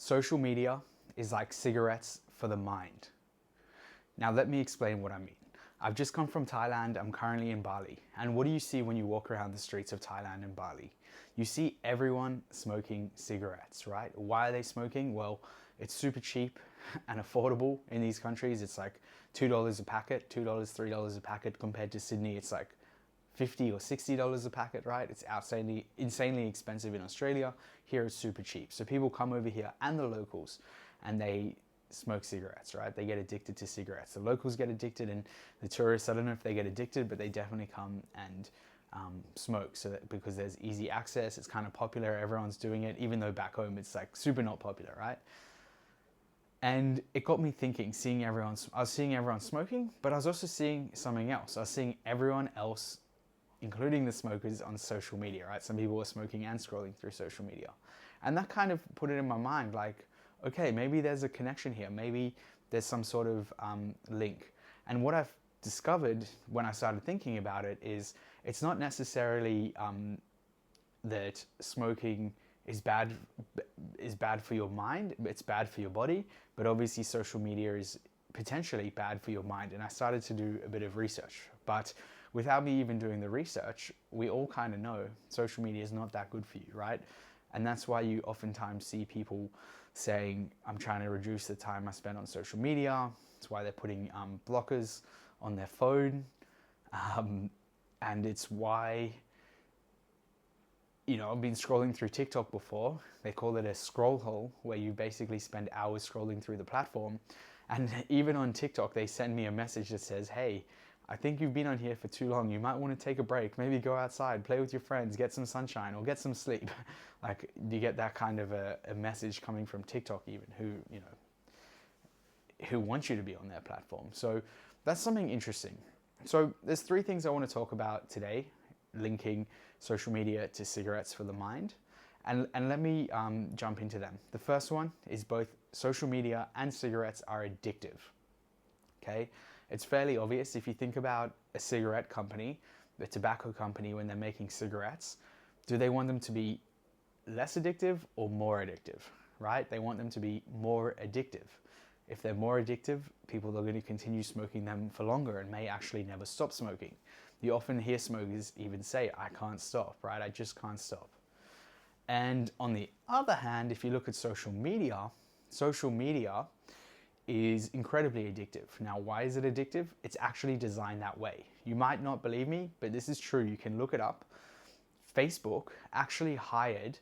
Social media is like cigarettes for the mind. Now, let me explain what I mean. I've just come from Thailand. I'm currently in Bali. And what do you see when you walk around the streets of Thailand and Bali? You see everyone smoking cigarettes, right? Why are they smoking? Well, it's super cheap and affordable in these countries. It's like $2 a packet, $2, $3 a packet. Compared to Sydney, it's like $50 or $60 a packet, right? It's insanely expensive in Australia. Here it's super cheap. So people come over here, and the locals, and they smoke cigarettes, right? They get addicted to cigarettes. The locals get addicted, and the tourists, I don't know if they get addicted, but they definitely come and smoke. So that, because there's easy access, it's kind of popular, everyone's doing it, even though back home it's like super not popular, right? And it got me thinking, I was seeing everyone smoking, but I was also seeing something else. I was seeing everyone else, including the smokers, on social media, right? Some people were smoking and scrolling through social media. And that kind of put it in my mind, like, okay, maybe there's a connection here. Maybe there's some sort of link. And what I've discovered when I started thinking about it is it's not necessarily that smoking is bad for your mind, it's bad for your body, but obviously social media is potentially bad for your mind. And I started to do a bit of research, but without me even doing the research, we all kind of know social media is not that good for you, right? And that's why you oftentimes see people saying, I'm trying to reduce the time I spend on social media. That's why they're putting blockers on their phone. And it's why, I've been scrolling through TikTok before. They call it a scroll hole, where you basically spend hours scrolling through the platform. And even on TikTok, they send me a message that says, hey, I think you've been on here for too long. You might want to take a break. Maybe go outside, play with your friends, get some sunshine, or get some sleep. Like, you get that kind of a message coming from TikTok, even, who want you to be on their platform. So that's something interesting. So there's three things I want to talk about today, linking social media to cigarettes for the mind. And let me jump into them. The first one is both social media and cigarettes are addictive. Okay? It's fairly obvious if you think about a cigarette company, the tobacco company, when they're making cigarettes, do they want them to be less addictive or more addictive, right? They want them to be more addictive. If they're more addictive, people are going to continue smoking them for longer and may actually never stop smoking. You often hear smokers even say, I can't stop, right? I just can't stop. And on the other hand, if you look at social media is incredibly addictive. Now, why is it addictive? It's actually designed that way. You might not believe me, but this is true. You can look it up. Facebook actually hired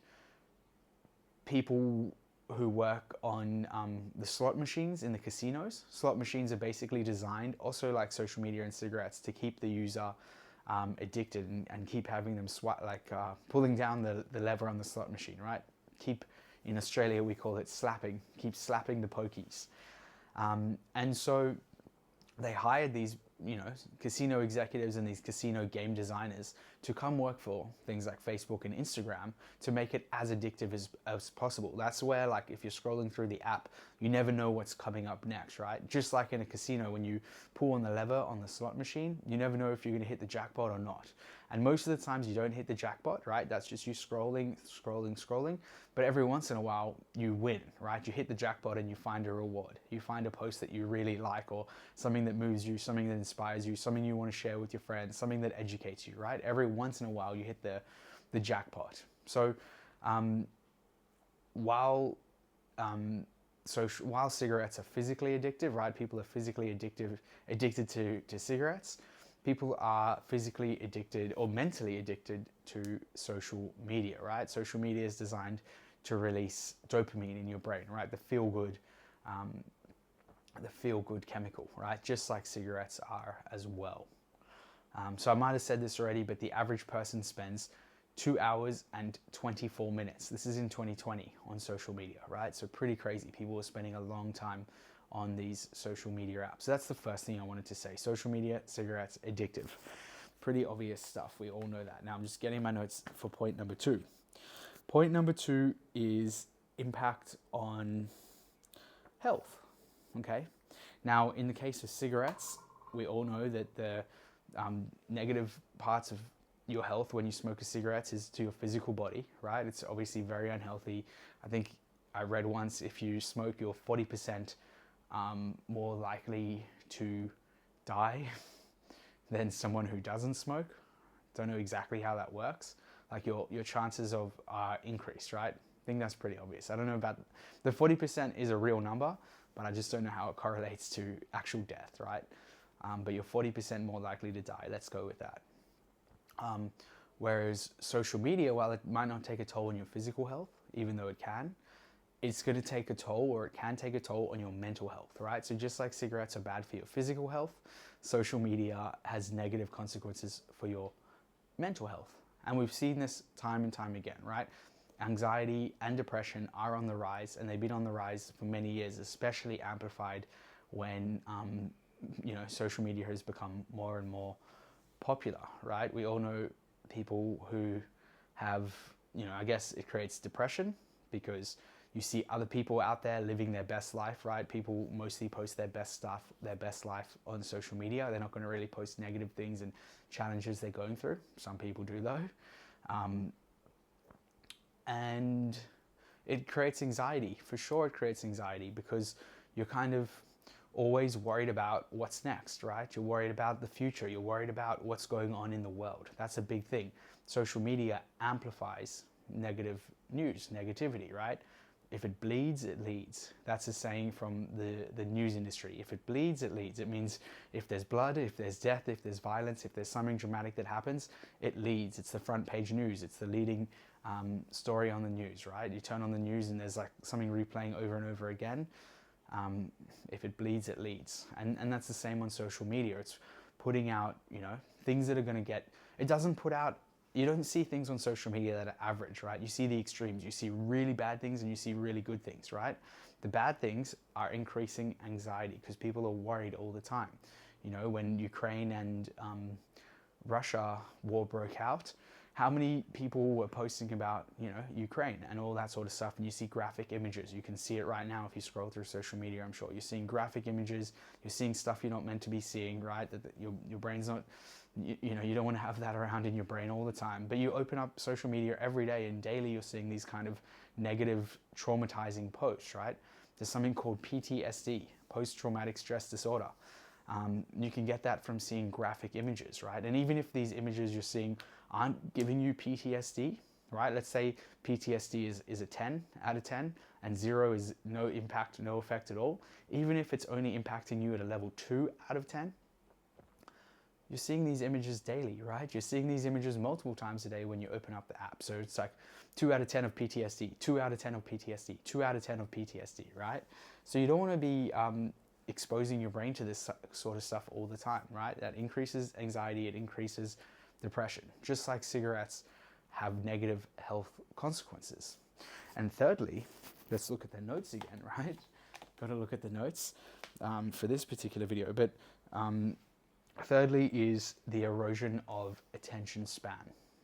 people who work on the slot machines in the casinos. Slot machines are basically designed, also like social media and cigarettes, to keep the user addicted and keep having them pulling down the lever on the slot machine, right? In Australia, we call it slapping. Keep slapping the pokies. And so they hired these, casino executives and these casino game designers to come work for things like Facebook and Instagram to make it as addictive as possible. That's where, like, if you're scrolling through the app, you never know what's coming up next, right? Just like in a casino, when you pull on the lever on the slot machine, you never know if you're going to hit the jackpot or not. And most of the times you don't hit the jackpot, right? That's just you scrolling. But every once in a while you win, right? You hit the jackpot and you find a reward. You find a post that you really like, or something that moves you, something that inspires you, something you want to share with your friends, something that educates you, right? Every once in a while you hit the jackpot. So while cigarettes are physically addictive, right? People are physically addicted to cigarettes. People are physically addicted or mentally addicted to social media, right? Social media is designed to release dopamine in your brain, right? The feel-good chemical, right? Just like cigarettes are as well. So I might have said this already, but the average person spends 2 hours and 24 minutes. This is in 2020 on social media, right? So pretty crazy. People are spending a long time on these social media apps. So that's the first thing I wanted to say. Social media, cigarettes, addictive. Pretty obvious stuff. We all know that. Now I'm just getting my notes for point number 2. Point number 2 is impact on health. Okay. Now, in the case of cigarettes, we all know that the negative parts of your health when you smoke a cigarette is to your physical body, right? It's obviously very unhealthy. I think I read once, if you smoke, you're 40% more likely to die than someone who doesn't smoke. Don't know exactly how that works. Like your chances of are increased, right? I think that's pretty obvious. I don't know about the 40% is a real number, but I just don't know how it correlates to actual death, right? But you're 40% more likely to die. Let's go with that. Whereas social media, while it might not take a toll on your physical health, even though it can, it's going to take a toll, or it can take a toll on your mental health, right? So just like cigarettes are bad for your physical health, social media has negative consequences for your mental health. And we've seen this time and time again, right? Anxiety and depression are on the rise, and they've been on the rise for many years, especially amplified when social media has become more and more popular, right? We all know people who have, I guess it creates depression because you see other people out there living their best life, right? People mostly post their best stuff, their best life on social media. They're not going to really post negative things and challenges they're going through. Some people do though. And it creates anxiety, for sure it creates anxiety, because you're kind of always worried about what's next, right? You're worried about the future. You're worried about what's going on in the world. That's a big thing. Social media amplifies negative news, negativity, right? If it bleeds, it leads. That's a saying from the news industry. If it bleeds, it leads. It means if there's blood, if there's death, if there's violence, if there's something dramatic that happens, it leads. It's the front page news. It's the leading story on the news, right? You turn on the news and there's like something replaying over and over again. If it bleeds, it leads. And that's the same on social media. It's putting out, things that are going to get, it doesn't put out, you don't see things on social media that are average, right? You see the extremes. You see really bad things and you see really good things, right? The bad things are increasing anxiety because people are worried all the time. When Ukraine and Russia war broke out, how many people were posting about, Ukraine and all that sort of stuff, and you see graphic images. You can see it right now if you scroll through social media, I'm sure. You're seeing graphic images, you're seeing stuff you're not meant to be seeing, right? That your brain's not, you don't want to have that around in your brain all the time. But you open up social media every day and daily you're seeing these kind of negative, traumatizing posts, right? There's something called PTSD, post-traumatic stress disorder. You can get that from seeing graphic images, right? And even if these images you're seeing aren't giving you PTSD, right? Let's say PTSD is a 10 out of 10 and 0 is no impact, no effect at all. Even if it's only impacting you at a level 2 out of 10, you're seeing these images daily, right? You're seeing these images multiple times a day when you open up the app. So it's like 2 out of 10 of PTSD, 2 out of 10 of PTSD, 2 out of 10 of PTSD, right? So you don't want to be exposing your brain to this sort of stuff all the time, right? That increases anxiety, it increases depression, just like cigarettes have negative health consequences. And thirdly, let's look at the notes again, right? Got to look at the notes for this particular video. But thirdly is the erosion of attention span,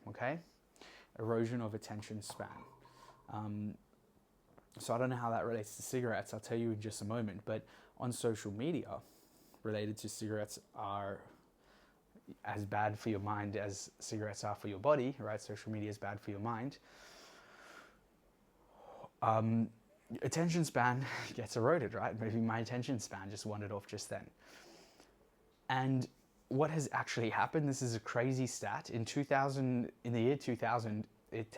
okay? Erosion of attention span. So I don't know how that relates to cigarettes. I'll tell you in just a moment. But on social media, related to cigarettes are as bad for your mind as cigarettes are for your body, right? Social media is bad for your mind. Attention span gets eroded, right? Maybe my attention span just wandered off just then. And what has actually happened, this is a crazy stat, in the year 2000,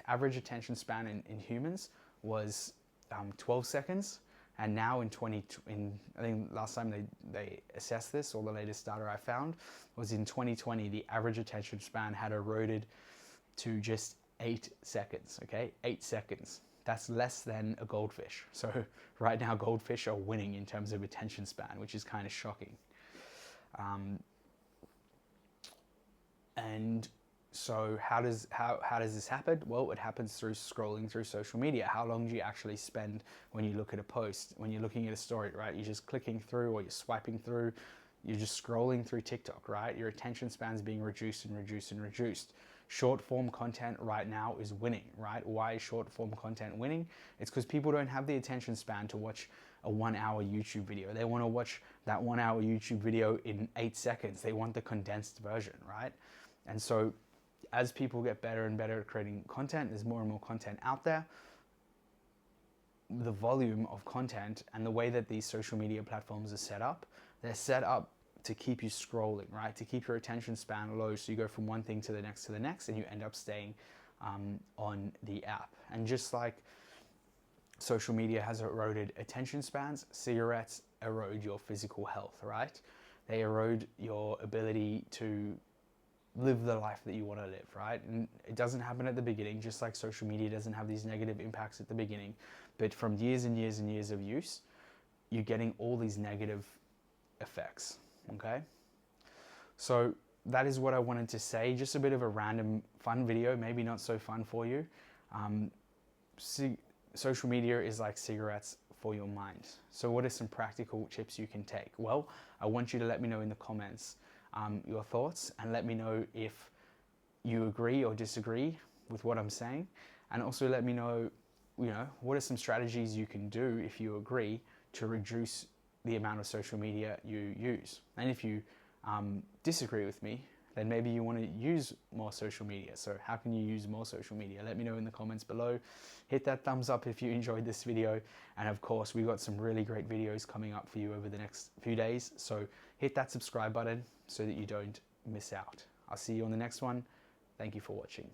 average attention span in humans was 12 seconds. And now I think last time they assessed this, or the latest data I found, was in 2020, the average attention span had eroded to just 8 seconds, okay? 8 seconds. That's less than a goldfish. So right now, goldfish are winning in terms of attention span, which is kind of shocking. And so how does this happen? Well, it happens through scrolling through social media. How long do you actually spend when you look at a post, when you're looking at a story, right? You're just clicking through, or you're swiping through, you're just scrolling through TikTok, right? Your attention span's being reduced and reduced and reduced. Short form content right now is winning, right? Why is short form content winning? It's because people don't have the attention span to watch a 1 hour YouTube video. They want to watch that 1 hour YouTube video in 8 seconds. They want the condensed version, right? And so as people get better and better at creating content, there's more and more content out there. the volume of content and the way that these social media platforms are set up, they're set up to keep you scrolling, right? To keep your attention span low, so you go from one thing to the next, and you end up staying on the app. And just like social media has eroded attention spans, cigarettes erode your physical health, right? They erode your ability to live the life that you want to live, right? And it doesn't happen at the beginning, just like social media doesn't have these negative impacts at the beginning. But from years and years and years of use, you're getting all these negative effects, okay? So that is what I wanted to say. Just a bit of a random fun video, maybe not so fun for you. Social media is like cigarettes for your mind. So what are some practical tips you can take? Well, I want you to let me know in the comments your thoughts, and let me know if you agree or disagree with what I'm saying. And also let me know, what are some strategies you can do if you agree to reduce the amount of social media you use. And if you disagree with me, then maybe you want to use more social media. So how can you use more social media? Let me know in the comments below. Hit that thumbs up if you enjoyed this video. And of course, we've got some really great videos coming up for you over the next few days. So hit that subscribe button so that you don't miss out. I'll see you on the next one. Thank you for watching.